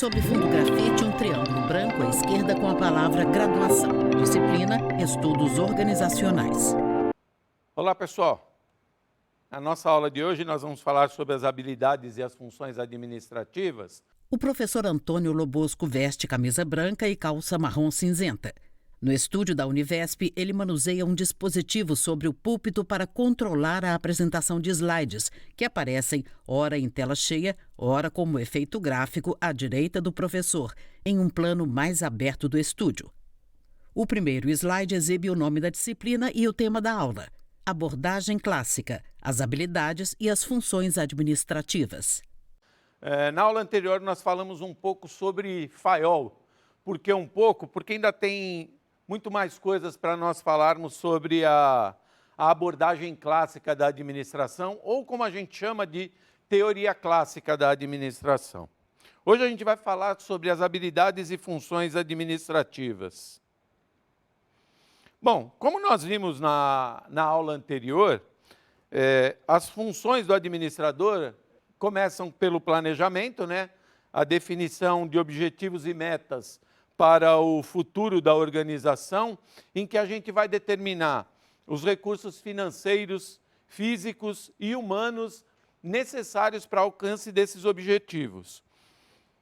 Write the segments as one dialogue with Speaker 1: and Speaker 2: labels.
Speaker 1: Sob fundo grafite, um triângulo branco à esquerda com a palavra graduação. Disciplina, estudos organizacionais.
Speaker 2: Olá, pessoal. Na nossa aula de hoje, nós vamos falar sobre as habilidades e as funções administrativas.
Speaker 1: O professor Antônio Lobosco veste camisa branca e calça marrom cinzenta. No estúdio da Univesp, ele manuseia um dispositivo sobre o púlpito para controlar a apresentação de slides, que aparecem ora em tela cheia, ora como efeito gráfico à direita do professor, em um plano mais aberto do estúdio. O primeiro slide exibe o nome da disciplina e o tema da aula: abordagem clássica, as habilidades e as funções administrativas.
Speaker 2: Na aula anterior, nós falamos um pouco sobre FAIOL. Por que um pouco? Porque ainda tem muito mais coisas para nós falarmos sobre a abordagem clássica da administração, ou como a gente chama de teoria clássica da administração. Hoje a gente vai falar sobre as habilidades e funções administrativas. Bom, como nós vimos na aula anterior, as funções do administrador começam pelo planejamento, né? A definição de objetivos e metas para o futuro da organização, em que a gente vai determinar os recursos financeiros, físicos e humanos necessários para o alcance desses objetivos.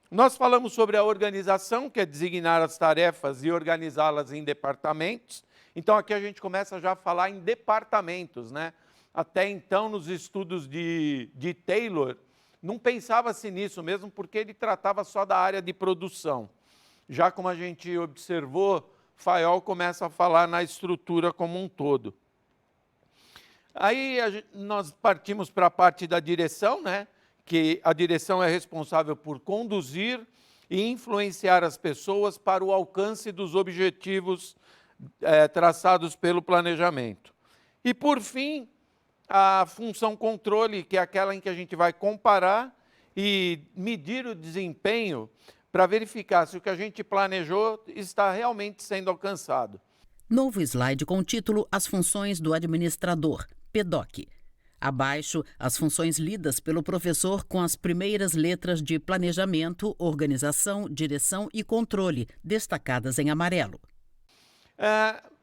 Speaker 2: Nós falamos sobre a organização, que é designar as tarefas e organizá-las em departamentos. Então, aqui a gente começa já a falar em departamentos, né? Até então, nos estudos de Taylor, não pensava-se nisso mesmo, porque ele tratava só da área de produção. Já como a gente observou, FAIOL começa a falar na estrutura como um todo. Aí nós partimos para a parte da direção, né? Que a direção é responsável por conduzir e influenciar as pessoas para o alcance dos objetivos traçados pelo planejamento. E, por fim, a função controle, que é aquela em que a gente vai comparar e medir o desempenho para verificar se o que a gente planejou está realmente sendo alcançado.
Speaker 1: Novo slide com o título As funções do administrador, PDOC. Abaixo, as funções lidas pelo professor com as primeiras letras de planejamento, organização, direção e controle, destacadas em amarelo.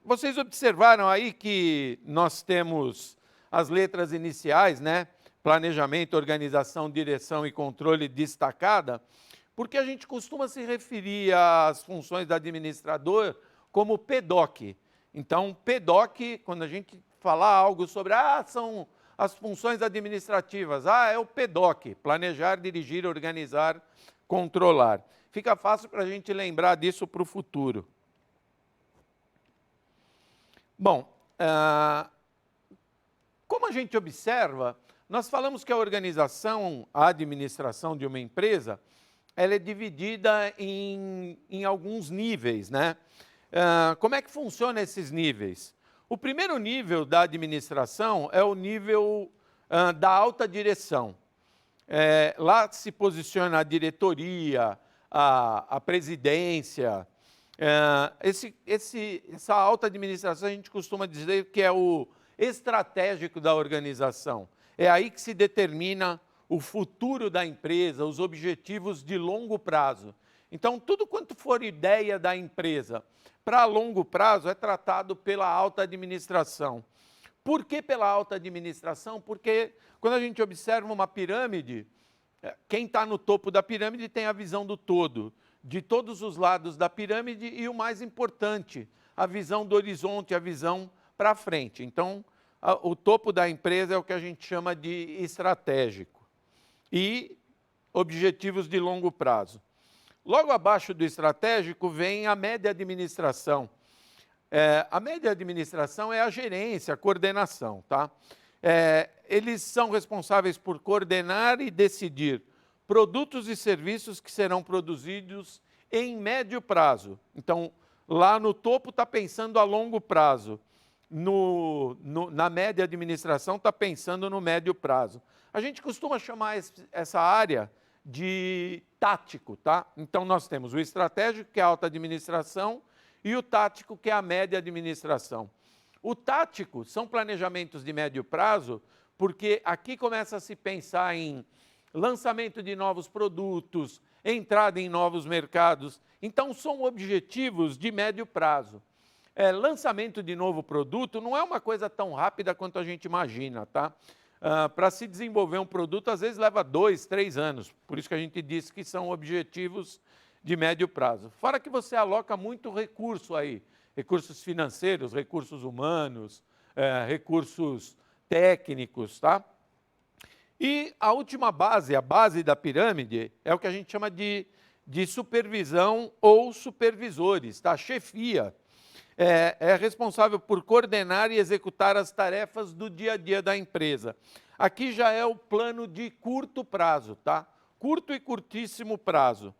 Speaker 2: Vocês observaram aí que nós temos as letras iniciais, né? Planejamento, organização, direção e controle destacada, porque a gente costuma se referir às funções do administrador como PDOC. Então, PDOC, quando a gente falar algo sobre, são as funções administrativas, é o PDOC, planejar, dirigir, organizar, controlar. Fica fácil para a gente lembrar disso para o futuro. Bom, como a gente observa, nós falamos que a organização, a administração de uma empresa, ela é dividida em alguns níveis, né? Como é que funcionam esses níveis? O primeiro nível da administração é o nível da alta direção. Lá se posiciona a diretoria, a presidência. Essa alta administração a gente costuma dizer que é o estratégico da organização. É aí que se determina o futuro da empresa, os objetivos de longo prazo. Então, tudo quanto for ideia da empresa para longo prazo é tratado pela alta administração. Por que pela alta administração? Porque quando a gente observa uma pirâmide, quem está no topo da pirâmide tem a visão do todo, de todos os lados da pirâmide e, o mais importante, a visão do horizonte, a visão para frente. Então, o topo da empresa é o que a gente chama de estratégico e objetivos de longo prazo. Logo abaixo do estratégico vem a média administração. A média administração é a gerência, a coordenação, tá? Eles são responsáveis por coordenar e decidir produtos e serviços que serão produzidos em médio prazo. Então, lá no topo está pensando a longo prazo. Na média administração está pensando no médio prazo. A gente costuma chamar essa área de tático, tá? Então, nós temos o estratégico, que é a alta administração, e o tático, que é a média administração. O tático são planejamentos de médio prazo, porque aqui começa a se pensar em lançamento de novos produtos, entrada em novos mercados. Então, são objetivos de médio prazo. Lançamento de novo produto não é uma coisa tão rápida quanto a gente imagina, tá? Para se desenvolver um produto, às vezes leva 2, 3 anos. Por isso que a gente disse que são objetivos de médio prazo. Fora que você aloca muito recurso aí, recursos financeiros, recursos humanos, recursos técnicos, tá? E a última base, a base da pirâmide, é o que a gente chama de supervisão ou supervisores, tá? Chefia. É responsável por coordenar e executar as tarefas do dia a dia da empresa. Aqui já é o plano de curto prazo, tá? Curto e curtíssimo prazo.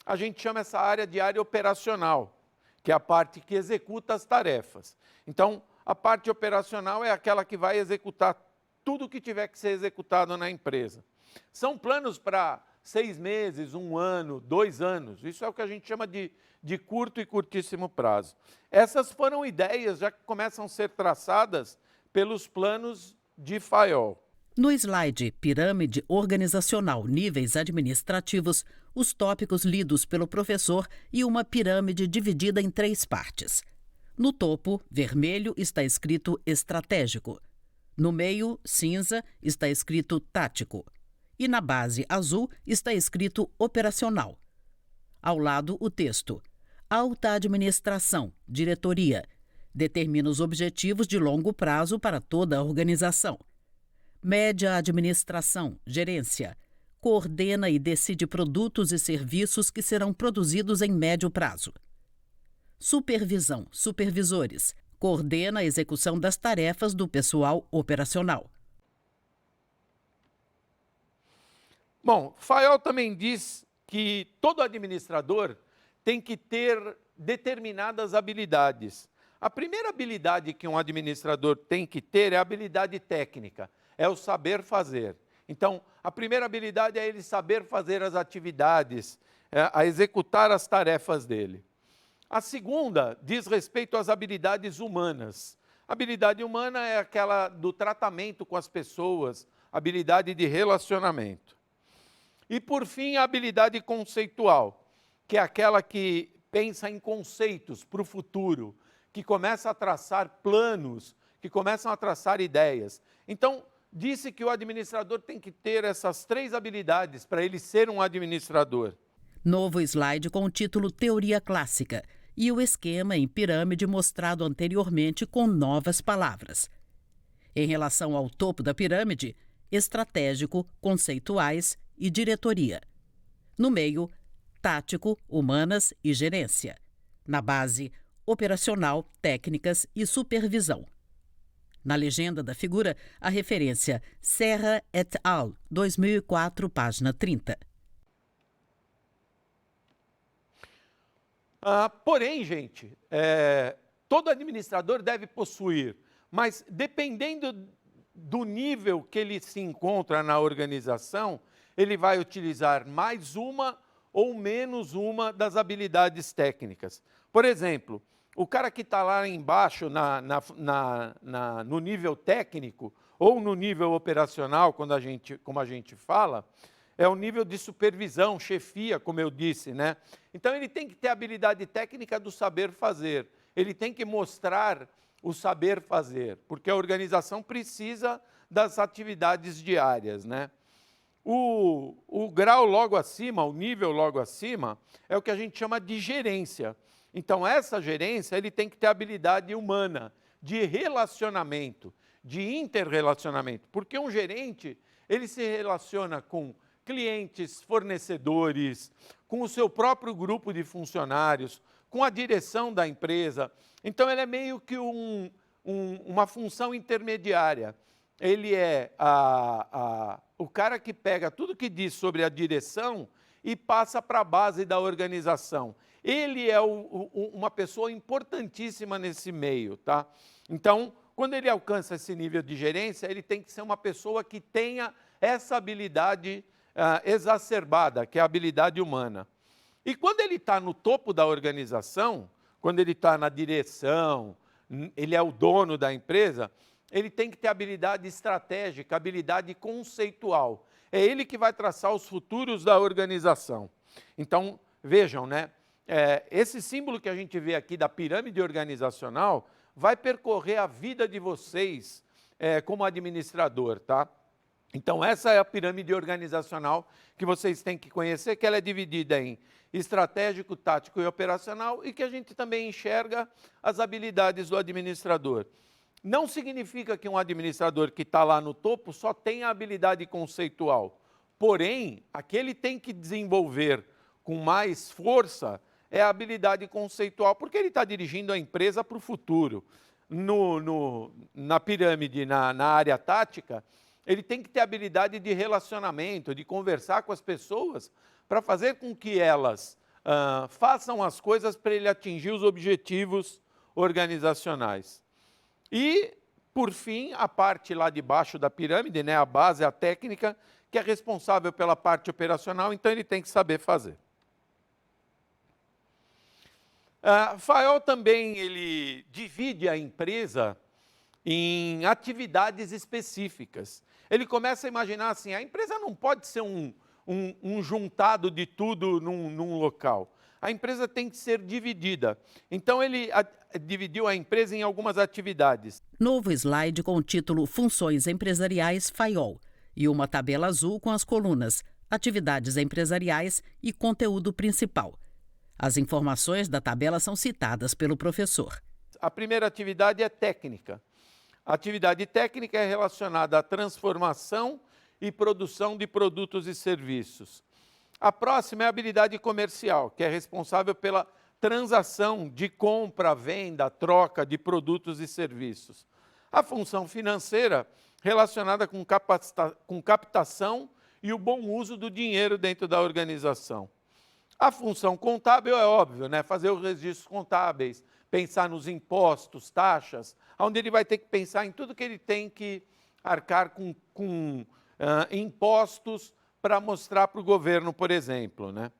Speaker 2: A gente chama essa área de área operacional, que é a parte que executa as tarefas. Então, a parte operacional é aquela que vai executar tudo o que tiver que ser executado na empresa. São planos para 6 meses, 1 ano, 2 anos. Isso é o que a gente chama de curto e curtíssimo prazo. Essas foram ideias já que começam a ser traçadas pelos planos de Fayol.
Speaker 1: No slide Pirâmide Organizacional Níveis Administrativos, os tópicos lidos pelo professor e uma pirâmide dividida em 3 partes. No topo, vermelho, está escrito estratégico. No meio, cinza, está escrito tático. E na base azul está escrito operacional. Ao lado, o texto: Alta Administração, Diretoria. Determina os objetivos de longo prazo para toda a organização. Média Administração, Gerência. Coordena e decide produtos e serviços que serão produzidos em médio prazo. Supervisão, Supervisores. Coordena a execução das tarefas do pessoal operacional.
Speaker 2: Bom, Fayol também diz que todo administrador tem que ter determinadas habilidades. A primeira habilidade que um administrador tem que ter é a habilidade técnica, é o saber fazer. Então, a primeira habilidade é ele saber fazer as atividades, a executar as tarefas dele. A segunda diz respeito às habilidades humanas. A habilidade humana é aquela do tratamento com as pessoas, habilidade de relacionamento. E, por fim, a habilidade conceitual, que é aquela que pensa em conceitos para o futuro, que começa a traçar planos, que começam a traçar ideias. Então, disse que o administrador tem que ter essas 3 habilidades para ele ser um administrador.
Speaker 1: Novo slide com o título Teoria Clássica e o esquema em pirâmide mostrado anteriormente com novas palavras. Em relação ao topo da pirâmide, estratégico, conceituais e diretoria. No meio, tático, humanas e gerência. Na base, operacional, técnicas e supervisão. Na legenda da figura, a referência Serra et al., 2004, página 30.
Speaker 2: Porém, gente, todo administrador deve possuir, mas dependendo do nível que ele se encontra na organização, ele vai utilizar mais uma ou menos uma das habilidades técnicas. Por exemplo, o cara que está lá embaixo no nível técnico ou no nível operacional, como a gente fala, é o nível de supervisão, chefia, como eu disse, né? Então, ele tem que ter a habilidade técnica do saber fazer. Ele tem que mostrar o saber fazer, porque a organização precisa das atividades diárias, né? O grau logo acima, o nível logo acima, é o que a gente chama de gerência. Então, essa gerência, ele tem que ter habilidade humana, de relacionamento, de interrelacionamento. Porque um gerente, ele se relaciona com clientes, fornecedores, com o seu próprio grupo de funcionários, com a direção da empresa. Então, ele é meio que uma função intermediária. Ele é o cara que pega tudo que diz sobre a direção e passa para a base da organização. Ele é uma pessoa importantíssima nesse meio, tá? Então, quando ele alcança esse nível de gerência, ele tem que ser uma pessoa que tenha essa habilidade exacerbada, que é a habilidade humana. E quando ele está no topo da organização, quando ele está na direção, ele é o dono da empresa, ele tem que ter habilidade estratégica, habilidade conceitual. É ele que vai traçar os futuros da organização. Então, vejam, né? Esse símbolo que a gente vê aqui da pirâmide organizacional vai percorrer a vida de vocês como administrador, tá? Então, essa é a pirâmide organizacional que vocês têm que conhecer, que ela é dividida em estratégico, tático e operacional, e que a gente também enxerga as habilidades do administrador. Não significa que um administrador que está lá no topo só tenha habilidade conceitual. Porém, a que ele tem que desenvolver com mais força é a habilidade conceitual, porque ele está dirigindo a empresa para o futuro. Na pirâmide, na área tática, ele tem que ter habilidade de relacionamento, de conversar com as pessoas, para fazer com que elas façam as coisas para ele atingir os objetivos organizacionais. E, por fim, a parte lá de baixo da pirâmide, né, a base, a técnica, que é responsável pela parte operacional, então ele tem que saber fazer. Fayol também ele divide a empresa em atividades específicas. Ele começa a imaginar assim, a empresa não pode ser um juntado de tudo num local. A empresa tem que ser dividida. Então, ele dividiu a empresa em algumas atividades.
Speaker 1: Novo slide com o título Funções Empresariais Fayol e uma tabela azul com as colunas Atividades Empresariais e Conteúdo Principal. As informações da tabela são citadas pelo professor.
Speaker 2: A primeira atividade é técnica. A atividade técnica é relacionada à transformação e produção de produtos e serviços. A próxima é a habilidade comercial, que é responsável pela transação de compra, venda, troca de produtos e serviços. A função financeira, relacionada com captação e o bom uso do dinheiro dentro da organização. A função contábil é óbvio, né? Fazer os registros contábeis, pensar nos impostos, taxas, onde ele vai ter que pensar em tudo que ele tem que arcar com impostos para mostrar para o governo, por exemplo, né?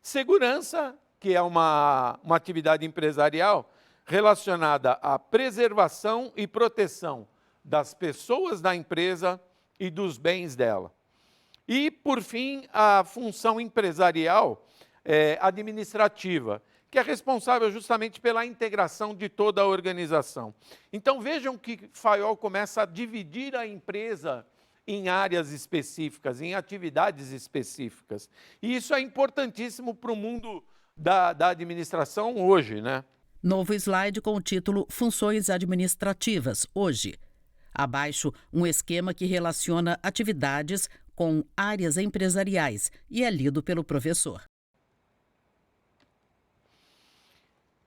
Speaker 2: Segurança, que é uma atividade empresarial relacionada à preservação e proteção das pessoas da empresa e dos bens dela. E, por fim, a função empresarial administrativa, que é responsável justamente pela integração de toda a organização. Então, vejam que Fayol começa a dividir a empresa em áreas específicas, em atividades específicas. E isso é importantíssimo para o mundo da administração hoje, né?
Speaker 1: Novo slide com o título Funções Administrativas, hoje. Abaixo, um esquema que relaciona atividades com áreas empresariais e é lido pelo professor.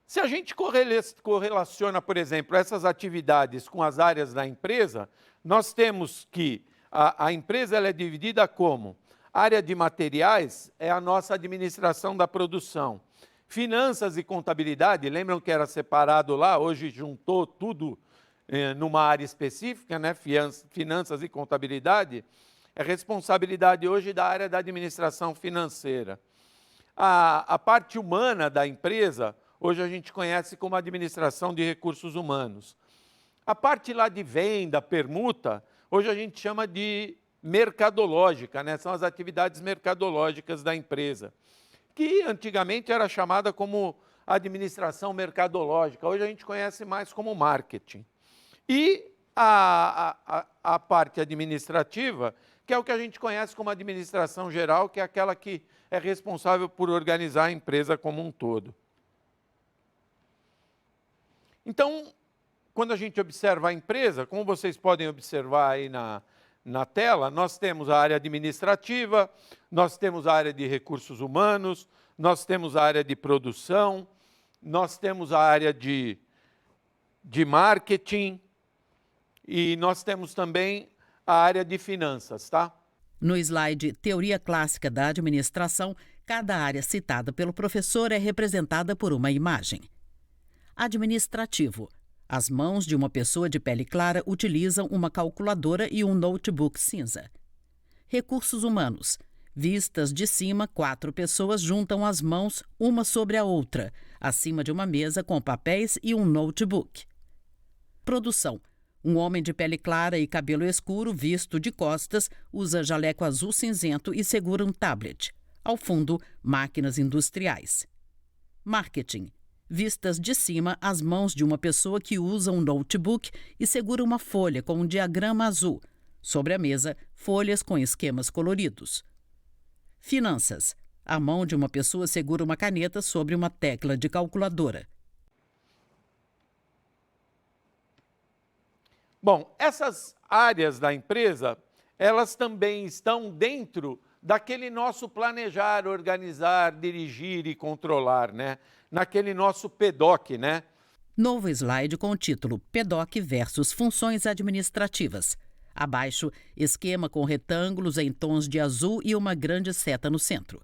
Speaker 2: Se a gente correlaciona, por exemplo, essas atividades com as áreas da empresa, nós temos que a empresa ela é dividida como área de materiais é a nossa administração da produção. Finanças e contabilidade, lembram que era separado lá, hoje juntou tudo numa área específica, né? Finanças e contabilidade, é responsabilidade hoje da área da administração financeira. A parte humana da empresa, hoje a gente conhece como administração de recursos humanos. A parte lá de venda, permuta, hoje a gente chama de mercadológica, né? São as atividades mercadológicas da empresa, que antigamente era chamada como administração mercadológica, hoje a gente conhece mais como marketing. E a parte administrativa, que é o que a gente conhece como administração geral, que é aquela que é responsável por organizar a empresa como um todo. Então, quando a gente observa a empresa, como vocês podem observar aí na tela, nós temos a área administrativa, nós temos a área de recursos humanos, nós temos a área de produção, nós temos a área de marketing e nós temos também a área de finanças, tá?
Speaker 1: No slide Teoria Clássica da Administração, cada área citada pelo professor é representada por uma imagem. Administrativo. As mãos de uma pessoa de pele clara utilizam uma calculadora e um notebook cinza. Recursos humanos. Vistas de cima, 4 pessoas juntam as mãos uma sobre a outra, acima de uma mesa com papéis e um notebook. Produção. Um homem de pele clara e cabelo escuro, visto de costas, usa jaleco azul cinzento e segura um tablet. Ao fundo, máquinas industriais. Marketing. Vistas de cima as mãos de uma pessoa que usa um notebook e segura uma folha com um diagrama azul. Sobre a mesa, folhas com esquemas coloridos. Finanças. A mão de uma pessoa segura uma caneta sobre uma tecla de calculadora.
Speaker 2: Bom, essas áreas da empresa, elas também estão dentro daquele nosso planejar, organizar, dirigir e controlar, né? Naquele nosso PDOC, né?
Speaker 1: Novo slide com o título PDOC versus funções administrativas. Abaixo, esquema com retângulos em tons de azul e uma grande seta no centro.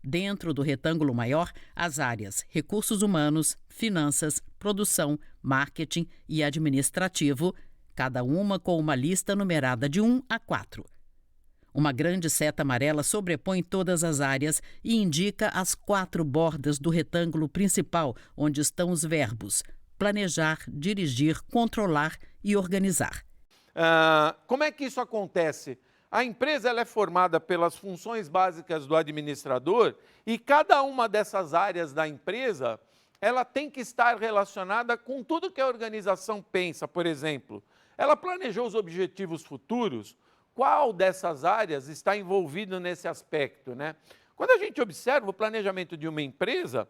Speaker 1: Dentro do retângulo maior, as áreas recursos humanos, finanças, produção, marketing e administrativo, cada uma com uma lista numerada de 1 a 4. Uma grande seta amarela sobrepõe todas as áreas e indica as 4 bordas do retângulo principal, onde estão os verbos planejar, dirigir, controlar e organizar.
Speaker 2: Como é que isso acontece? A empresa ela é formada pelas funções básicas do administrador e cada uma dessas áreas da empresa ela tem que estar relacionada com tudo que a organização pensa. Por exemplo, ela planejou os objetivos futuros. Qual dessas áreas está envolvido nesse aspecto, né? Quando a gente observa o planejamento de uma empresa,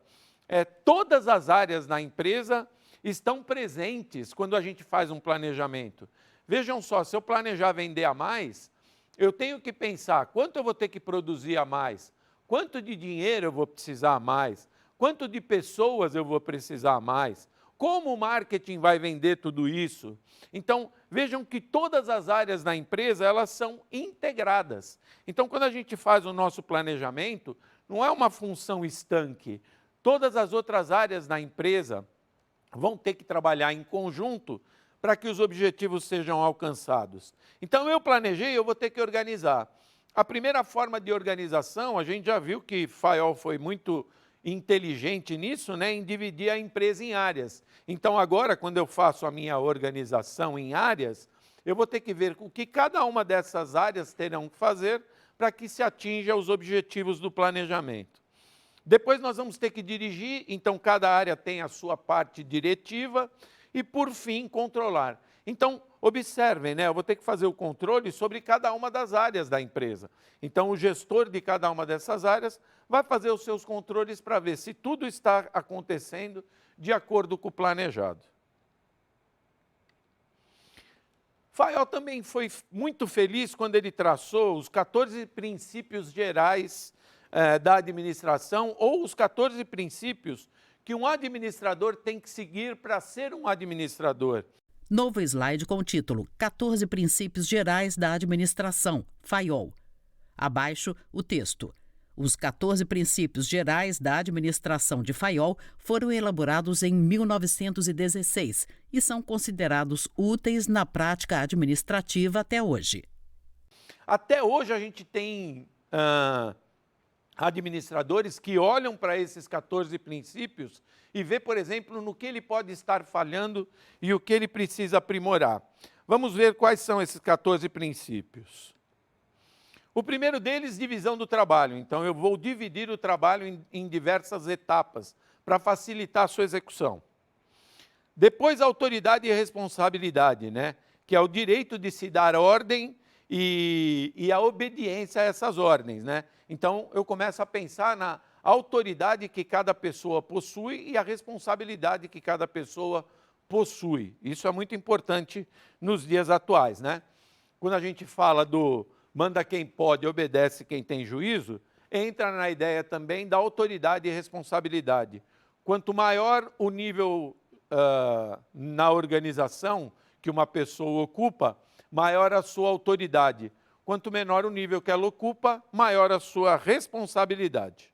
Speaker 2: todas as áreas da empresa estão presentes quando a gente faz um planejamento. Vejam só, se eu planejar vender a mais, eu tenho que pensar quanto eu vou ter que produzir a mais, quanto de dinheiro eu vou precisar a mais, quanto de pessoas eu vou precisar a mais, como o marketing vai vender tudo isso. Então, vejam que todas as áreas da empresa, elas são integradas. Então, quando a gente faz o nosso planejamento, não é uma função estanque. Todas as outras áreas da empresa vão ter que trabalhar em conjunto para que os objetivos sejam alcançados. Então, eu planejei, eu vou ter que organizar. A primeira forma de organização, a gente já viu que Fayol foi muito inteligente nisso, né, em dividir a empresa em áreas. Então, agora, quando eu faço a minha organização em áreas, eu vou ter que ver o que cada uma dessas áreas terão que fazer para que se atinja os objetivos do planejamento. Depois nós vamos ter que dirigir, então cada área tem a sua parte diretiva e, por fim, controlar. Então, observem, né? Eu vou ter que fazer o controle sobre cada uma das áreas da empresa. Então, o gestor de cada uma dessas áreas vai fazer os seus controles para ver se tudo está acontecendo de acordo com o planejado. Fayol também foi muito feliz quando ele traçou os 14 princípios gerais da administração, ou os 14 princípios que um administrador tem que seguir para ser um administrador.
Speaker 1: Novo slide com o título 14 princípios gerais da administração, Fayol. Abaixo, o texto. Os 14 princípios gerais da administração de Fayol foram elaborados em 1916 e são considerados úteis na prática administrativa até hoje.
Speaker 2: Até hoje a gente tem administradores que olham para esses 14 princípios e vê, por exemplo, no que ele pode estar falhando e o que ele precisa aprimorar. Vamos ver quais são esses 14 princípios. O primeiro deles, divisão do trabalho. Então, eu vou dividir o trabalho em diversas etapas para facilitar a sua execução. Depois, autoridade e responsabilidade, né? Que é o direito de se dar ordem e a obediência a essas ordens, né? Então, eu começo a pensar na autoridade que cada pessoa possui e a responsabilidade que cada pessoa possui. Isso é muito importante nos dias atuais, né? Quando a gente fala do manda quem pode, obedece quem tem juízo, entra na ideia também da autoridade e responsabilidade. Quanto maior o nível na organização que uma pessoa ocupa, maior a sua autoridade. Quanto menor o nível que ela ocupa, maior a sua responsabilidade.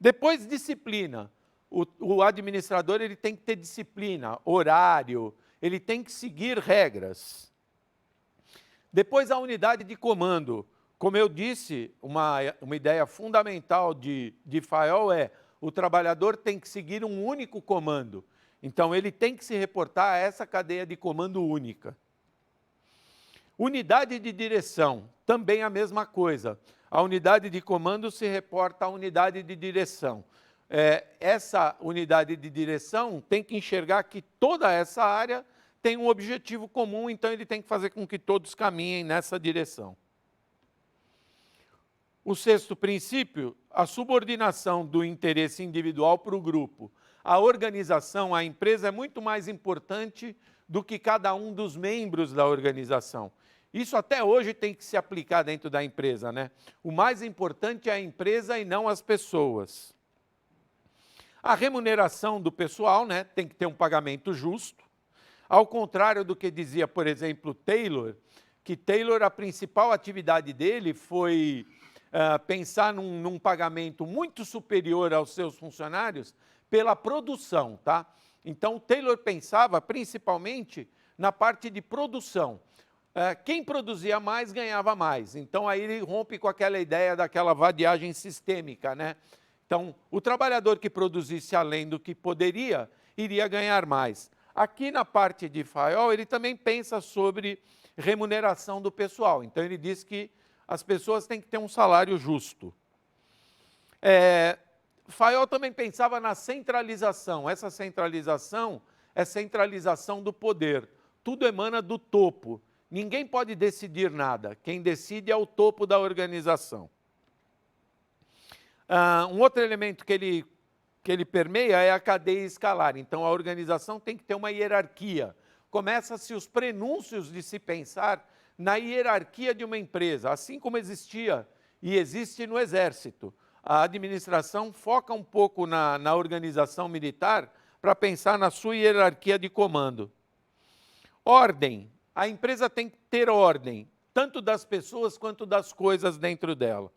Speaker 2: Depois, disciplina. O administrador ele tem que ter disciplina, horário, ele tem que seguir regras. Depois, a unidade de comando. Como eu disse, uma ideia fundamental de Fayol é o trabalhador tem que seguir um único comando. Então, ele tem que se reportar a essa cadeia de comando única. Unidade de direção, também a mesma coisa. A unidade de comando se reporta à unidade de direção. Essa unidade de direção tem que enxergar que toda essa área tem um objetivo comum, então ele tem que fazer com que todos caminhem nessa direção. O sexto princípio, a subordinação do interesse individual para o grupo. A organização, a empresa é muito mais importante do que cada um dos membros da organização. Isso até hoje tem que se aplicar dentro da empresa, né? O mais importante é a empresa e não as pessoas. A remuneração do pessoal, né, tem que ter um pagamento justo. Ao contrário do que dizia, por exemplo, Taylor, que Taylor, a principal atividade dele foi pensar num pagamento muito superior aos seus funcionários pela produção, tá? Então, Taylor pensava principalmente na parte de produção. Quem produzia mais, ganhava mais. Então, aí ele rompe com aquela ideia daquela vadiagem sistêmica, né? Então, o trabalhador que produzisse além do que poderia, iria ganhar mais. Aqui na parte de Fayol, ele também pensa sobre remuneração do pessoal. Então, ele diz que as pessoas têm que ter um salário justo. Fayol também pensava na centralização. Essa centralização é centralização do poder. Tudo emana do topo. Ninguém pode decidir nada. Quem decide é o topo da organização. Um outro elemento que ele permeia é a cadeia escalar. Então, a organização tem que ter uma hierarquia. Começa-se os prenúncios de se pensar na hierarquia de uma empresa, assim como existia e existe no Exército. A administração foca um pouco na organização militar para pensar na sua hierarquia de comando. Ordem. A empresa tem que ter ordem, tanto das pessoas quanto das coisas dentro dela.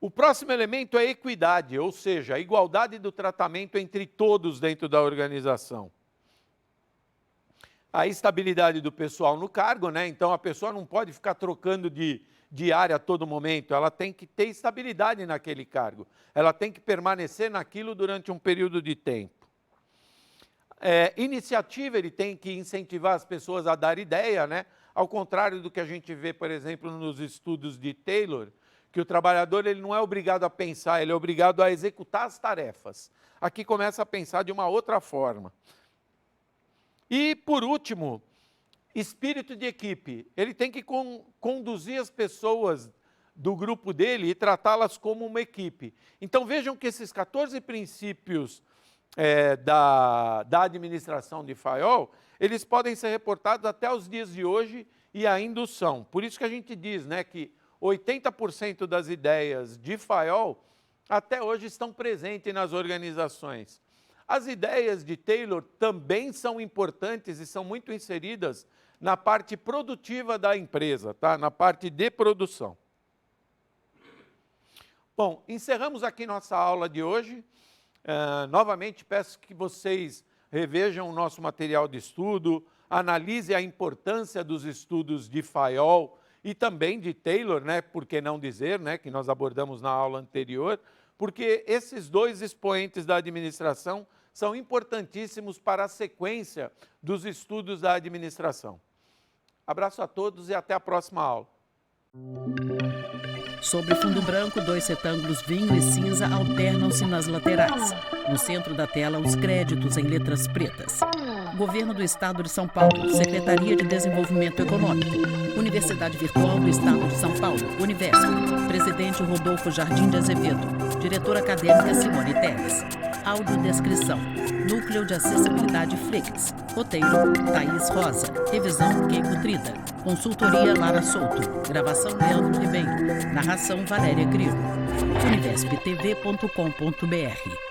Speaker 2: O próximo elemento é equidade, ou seja, a igualdade do tratamento entre todos dentro da organização. A estabilidade do pessoal no cargo, né? Então a pessoa não pode ficar trocando de área a todo momento, ela tem que ter estabilidade naquele cargo, ela tem que permanecer naquilo durante um período de tempo. Iniciativa, ele tem que incentivar as pessoas a dar ideia, né? Ao contrário do que a gente vê, por exemplo, nos estudos de Taylor, que o trabalhador ele não é obrigado a pensar, ele é obrigado a executar as tarefas. Aqui começa a pensar de uma outra forma. E, por último, espírito de equipe. Ele tem que conduzir as pessoas do grupo dele e tratá-las como uma equipe. Então, vejam que esses 14 princípios da administração de Fayol, eles podem ser reportados até os dias de hoje e ainda o são. Por isso que a gente diz, né, que 80% das ideias de Fayol até hoje estão presentes nas organizações. As ideias de Taylor também são importantes e são muito inseridas na parte produtiva da empresa, tá? Na parte de produção. Bom, encerramos aqui nossa aula de hoje. Novamente, peço que vocês revejam o nosso material de estudo, analise a importância dos estudos de Fayol e também de Taylor, né? Por que não dizer, né? Que nós abordamos na aula anterior, porque esses dois expoentes da administração são importantíssimos para a sequência dos estudos da administração. Abraço a todos e até a próxima aula.
Speaker 1: Sobre fundo branco, 2 retângulos vinho e cinza alternam-se nas laterais. No centro da tela, os créditos em letras pretas. Governo do Estado de São Paulo, Secretaria de Desenvolvimento Econômico, Universidade Virtual do Estado de São Paulo, Univesp, Presidente Rodolfo Jardim de Azevedo, Diretora Acadêmica Simone Teles. Audiodescrição, Núcleo de Acessibilidade Flix, Roteiro, Thaís Rosa, Revisão Keiko Trida, Consultoria Lara Souto, Gravação Leandro Ribeiro, Narração Valéria Grilo, univesptv.com.br.